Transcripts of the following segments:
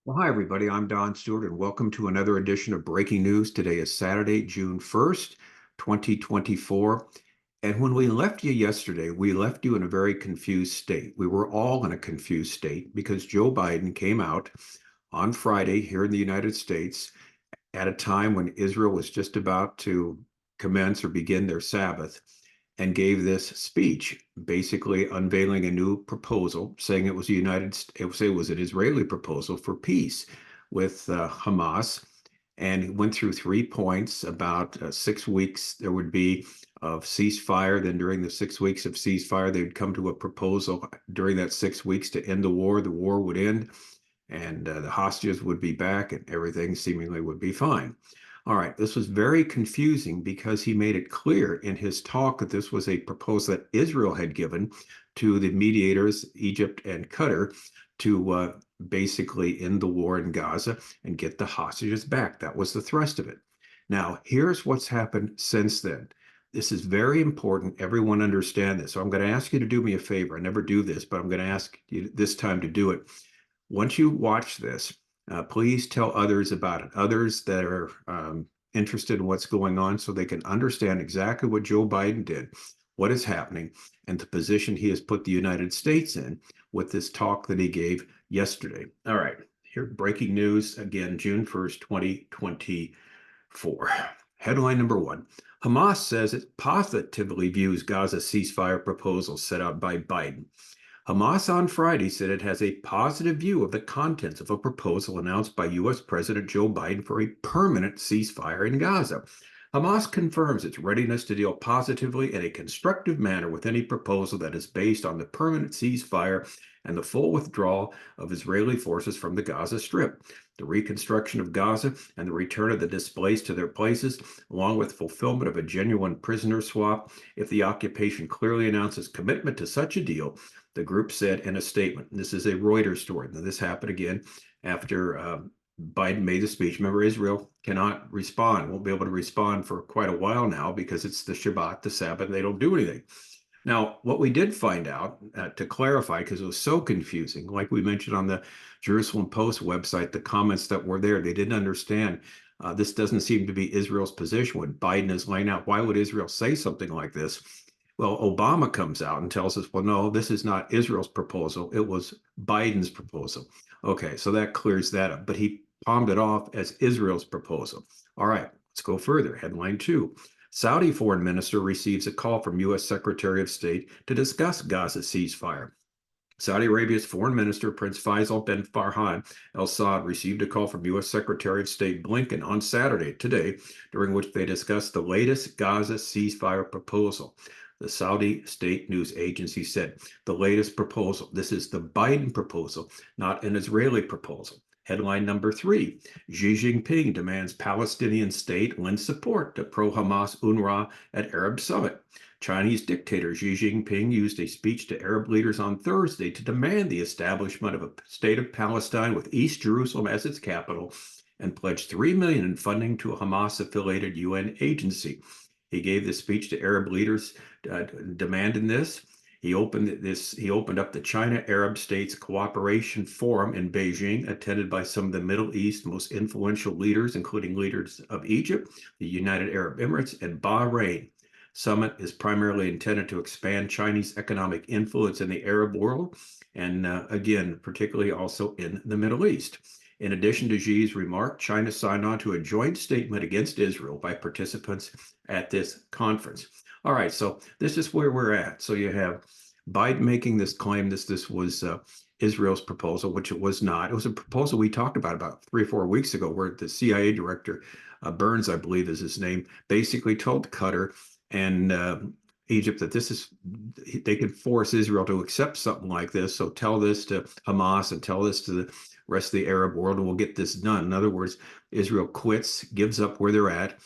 Well, hi, everybody. I'm Don Stewart, and welcome to another edition of Breaking News. Today is Saturday, June 1st, 2024. And when we left you yesterday, we left you in a very confused state. We were all in a confused state because Joe Biden came out on Friday here in the United States at a time when Israel was just about to commence or begin their Sabbath and gave this speech, basically unveiling a new proposal, saying it was an Israeli proposal for peace with Hamas, and went through 3 points about 6 weeks there would be of ceasefire. Then during the 6 weeks of ceasefire, they'd come to a proposal during that 6 weeks to end the war. The war would end, and the hostages would be back, and everything seemingly would be fine. All right, this was very confusing because he made it clear in his talk that this was a proposal that Israel had given to the mediators, Egypt and Qatar, to basically end the war in Gaza and get the hostages back. That was the thrust of it. Now, here's what's happened since then. This is very important. Everyone understand this. So I'm going to ask you to do me a favor. I never do this, but I'm going to ask you this time to do it. Once you watch this, please tell others about it, others that are interested in what's going on so they can understand exactly what Joe Biden did, what is happening, and the position he has put the United States in with this talk that he gave yesterday. All right, here, breaking news again, June 1st, 2024. Headline number one. Hamas says it positively views Gaza ceasefire proposal set out by Biden. Hamas on Friday said it has a positive view of the contents of a proposal announced by U.S. President Joe Biden for a permanent ceasefire in Gaza. Hamas confirms its readiness to deal positively in a constructive manner with any proposal that is based on the permanent ceasefire and the full withdrawal of Israeli forces from the Gaza Strip, the reconstruction of Gaza, and the return of the displaced to their places, along with fulfillment of a genuine prisoner swap. If the occupation clearly announces commitment to such a deal, the group said in a statement. This is a Reuters story. Now, this happened again after Biden made the speech. Remember, Israel cannot respond, won't be able to respond for quite a while now because it's the Shabbat, the Sabbath, and they don't do anything. Now, what we did find out, to clarify, because it was so confusing, like we mentioned on the Jerusalem Post website, the comments that were there, they didn't understand. This doesn't seem to be Israel's position when Biden is laying out. Why would Israel say something like this? Well, Obama comes out and tells us, well, no, this is not Israel's proposal. It was Biden's proposal. Okay, so that clears that up. But he palmed it off as Israel's proposal. All right, let's go further. Headline two. Saudi foreign minister receives a call from U.S. Secretary of State to discuss Gaza ceasefire. Saudi Arabia's foreign minister, Prince Faisal bin Farhan Al Saud, received a call from U.S. Secretary of State Blinken on Saturday, today, during which they discussed the latest Gaza ceasefire proposal. The Saudi state news agency said the latest proposal. This is the Biden proposal, not an Israeli proposal. Headline number three. Xi Jinping demands Palestinian state lend support to pro-Hamas UNRWA at Arab summit. Chinese dictator Xi Jinping used a speech to Arab leaders on Thursday to demand the establishment of a state of Palestine with East Jerusalem as its capital and pledged $3 million in funding to a Hamas-affiliated UN agency. He gave this speech to Arab leaders demanding this. He opened up the China Arab States Cooperation Forum in Beijing, attended by some of the Middle East most influential leaders, including leaders of Egypt, the United Arab Emirates, and Bahrain. Summit is primarily intended to expand Chinese economic influence in the Arab world, and again, particularly also in the Middle East. In addition to Xi's remark, China signed on to a joint statement against Israel by participants at this conference. All right, so this is where we're at. So you have Biden making this claim this was Israel's proposal, which it was not. It was a proposal we talked about 3 or 4 weeks ago, where the CIA director, Burns, I believe is his name, basically told Qatar and Egypt that they could force Israel to accept something like this. So tell this to Hamas and tell this to the rest of the Arab world, and we'll get this done. In other words, Israel quits, gives up where they're at.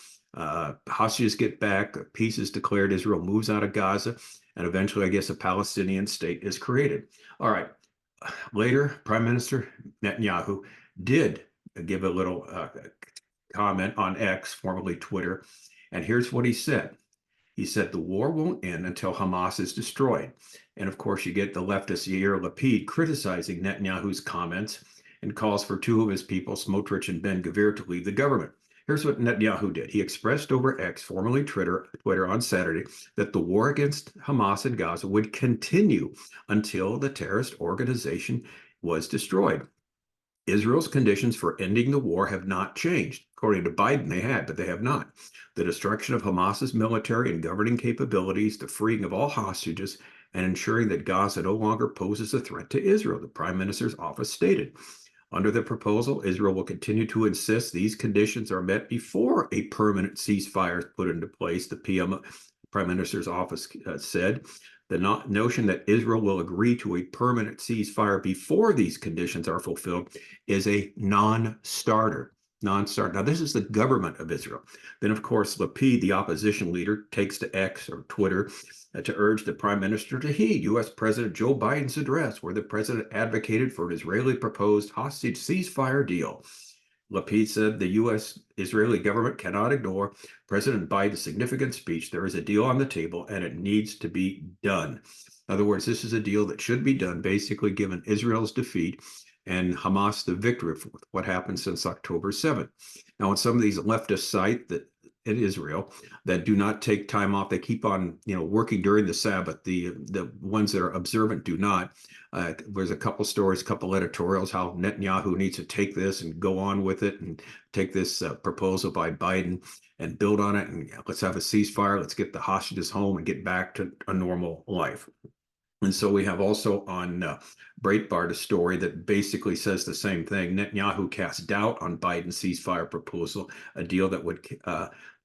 Hostages get back, peace is declared, Israel moves out of Gaza, and eventually, I guess, a Palestinian state is created. All right. Later, Prime Minister Netanyahu did give a little comment on X, formerly Twitter, and here's what he said. He said the war won't end until Hamas is destroyed. And of course, you get the leftist Yair Lapid criticizing Netanyahu's comments. and calls for two of his people, Smotrich and Ben-Gvir, to leave the government. Here's what Netanyahu did. He expressed over X, formerly Twitter, on Saturday, that the war against Hamas in Gaza would continue until the terrorist organization was destroyed. Israel's conditions for ending the war have not changed. According to Biden, they had, but they have not. The destruction of Hamas's military and governing capabilities, the freeing of all hostages, and ensuring that Gaza no longer poses a threat to Israel, the prime minister's office stated. Under the proposal, Israel will continue to insist these conditions are met before a permanent ceasefire is put into place, the prime minister's office said. The notion that Israel will agree to a permanent ceasefire before these conditions are fulfilled is a non-starter. Now, this is the government of Israel. Then, of course, Lapid, the opposition leader, takes to X or Twitter to urge the prime minister to heed U.S. President Joe Biden's address, where the president advocated for an Israeli proposed hostage ceasefire deal. Lapid said the U.S.-Israeli government cannot ignore President Biden's significant speech. There is a deal on the table, and it needs to be done. In other words, this is a deal that should be done, basically given Israel's defeat and Hamas the victory for what happened since October 7th. Now, on some of these leftist sites in Israel that do not take time off, they keep on working during the Sabbath. The ones that are observant do not. There's a couple stories, couple editorials, how Netanyahu needs to take this and go on with it and take this proposal by Biden and build on it, and let's have a ceasefire, let's get the hostages home and get back to a normal life. And so we have also on Breitbart a story that basically says the same thing. Netanyahu cast doubt on Biden's ceasefire proposal, a deal that would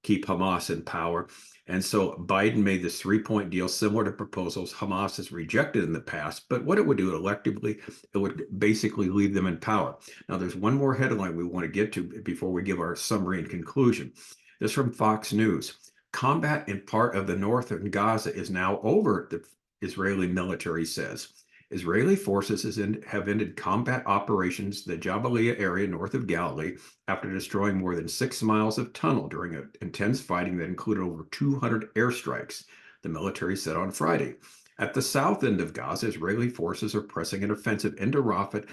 keep Hamas in power. And so Biden made this three-point deal similar to proposals Hamas has rejected in the past. But what it would do electively, it would basically leave them in power. Now, there's one more headline we want to get to before we give our summary and conclusion. This is from Fox News. Combat in part of the north of Gaza is now over, the Israeli military says. Israeli forces have ended combat operations in the Jabalia area north of Galilee after destroying more than 6 miles of tunnel during intense fighting that included over 200 airstrikes, the military said on Friday. At the south end of Gaza, Israeli forces are pressing an offensive into Rafah.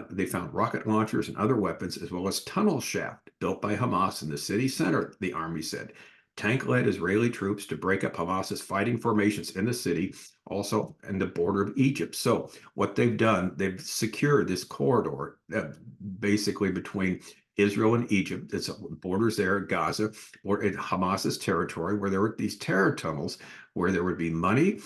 They found rocket launchers and other weapons, as well as tunnel shaft built by Hamas in the city center, the army said. Tank-led Israeli troops to break up Hamas's fighting formations in the city, also in the border of Egypt. So what they've done, they've secured this corridor basically between Israel and Egypt. It's borders there at Gaza, or in Hamas's territory, where there were these terror tunnels where there would be money,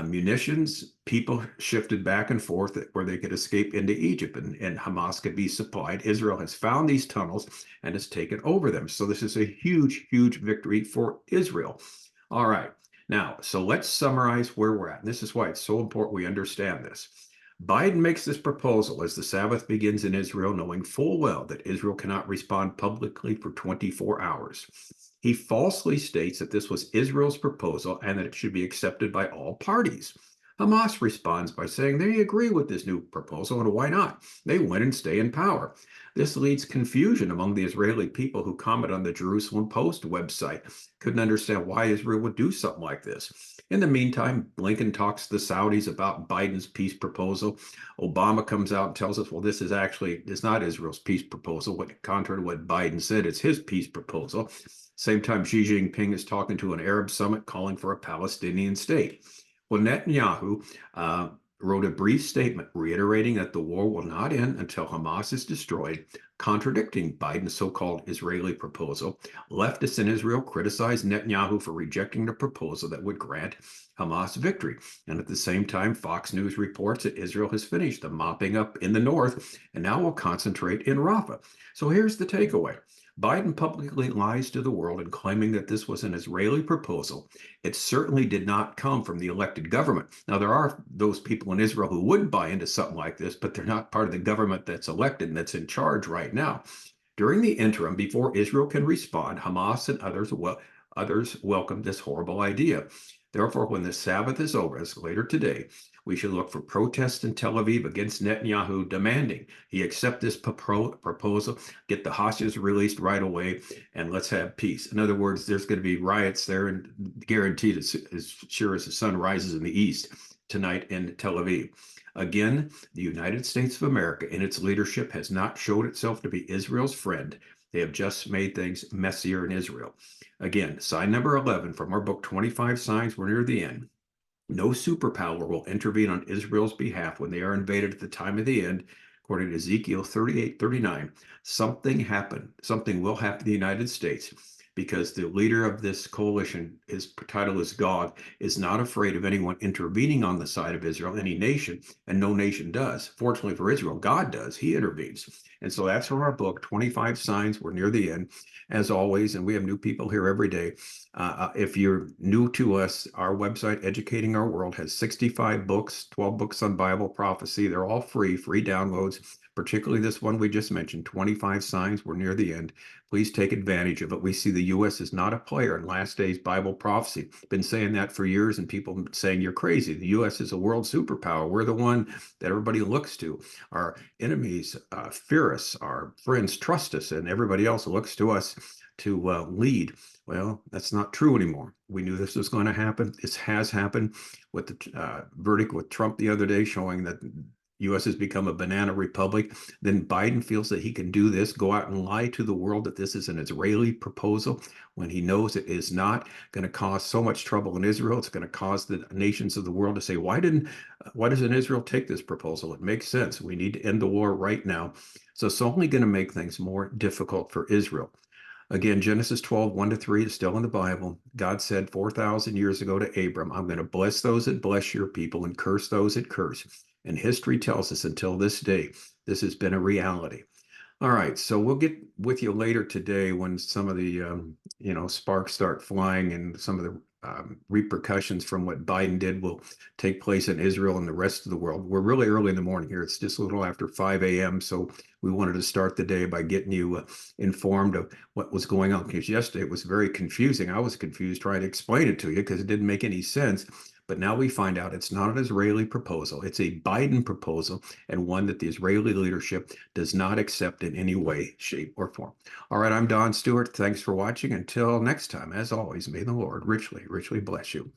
munitions, people shifted back and forth where they could escape into Egypt and Hamas could be supplied. Israel has found these tunnels and has taken over them. So this is a huge, huge victory for Israel. All right. Now, so let's summarize where we're at. And this is why it's so important we understand this. Biden makes this proposal as the Sabbath begins in Israel, knowing full well that Israel cannot respond publicly for 24 hours. He falsely states that this was Israel's proposal and that it should be accepted by all parties. Hamas responds by saying they agree with this new proposal, and why not? They win and stay in power. This leads confusion among the Israeli people who comment on the Jerusalem Post website. Couldn't understand why Israel would do something like this. In the meantime, Blinken talks to the Saudis about Biden's peace proposal. Obama comes out and tells us, well, it's not Israel's peace proposal. Contrary to what Biden said, it's his peace proposal. Same time, Xi Jinping is talking to an Arab summit calling for a Palestinian state. Well, Netanyahu wrote a brief statement reiterating that the war will not end until Hamas is destroyed, contradicting Biden's so-called Israeli proposal. Leftists in Israel criticized Netanyahu for rejecting the proposal that would grant Hamas victory. And at the same time, Fox News reports that Israel has finished the mopping up in the north and now will concentrate in Rafah. So here's the takeaway. Biden publicly lies to the world in claiming that this was an Israeli proposal. It certainly did not come from the elected government. Now, there are those people in Israel who would buy into something like this, but they're not part of the government that's elected and that's in charge right now. During the interim, before Israel can respond, Hamas and others welcomed this horrible idea. Therefore, when the Sabbath is over, as later today, we should look for protests in Tel Aviv against Netanyahu, demanding he accept this proposal, get the hostages released right away, and let's have peace. In other words, there's going to be riots there, and guaranteed as sure as the sun rises in the east tonight in Tel Aviv. Again, the United States of America and its leadership has not showed itself to be Israel's friend. They have just made things messier in Israel. Again, sign number 11 from our book, 25 Signs We're Near the End. No superpower will intervene on Israel's behalf when they are invaded at the time of the end. According to Ezekiel 38:39, something happened. Something will happen to the United States because the leader of this coalition, his title is God, is not afraid of anyone intervening on the side of Israel, any nation, and no nation does. Fortunately for Israel, God does. He intervenes. And so that's from our book, 25 Signs. We're near the end, as always, and we have new people here every day. If you're new to us, our website, Educating Our World, has 65 books, 12 books on Bible prophecy. They're all free downloads, particularly this one we just mentioned, 25 Signs. We're near the end. Please take advantage of it. We see the U.S. is not a player in last days Bible prophecy. Been saying that for years, and people saying you're crazy. The U.S. is a world superpower. We're the one that everybody looks to. Our enemies fear us. Our friends trust us, and everybody else looks to us to lead. Well, that's not true anymore. We knew this was going to happen. This has happened with the verdict with Trump the other day, showing that U.S. has become a banana republic. Then Biden feels that he can do this, go out and lie to the world that this is an Israeli proposal when he knows it is not going to cause so much trouble in Israel. It's going to cause the nations of the world to say, why doesn't Israel take this proposal? It makes sense. We need to end the war right now. So it's only going to make things more difficult for Israel. Again, Genesis 12:1-3 is still in the Bible. God said 4,000 years ago to Abram, I'm going to bless those that bless your people and curse those that curse. And history tells us until this day, this has been a reality. All right, so we'll get with you later today when some of the sparks start flying and some of the repercussions from what Biden did will take place in Israel and the rest of the world. We're really early in the morning here. It's just a little after 5 a.m. So we wanted to start the day by getting you informed of what was going on, because yesterday it was very confusing. I was confused trying to explain it to you because it didn't make any sense. But now we find out it's not an Israeli proposal. It's a Biden proposal, and one that the Israeli leadership does not accept in any way, shape, or form. All right, I'm Don Stewart. Thanks for watching. Until next time, as always, may the Lord richly, richly bless you.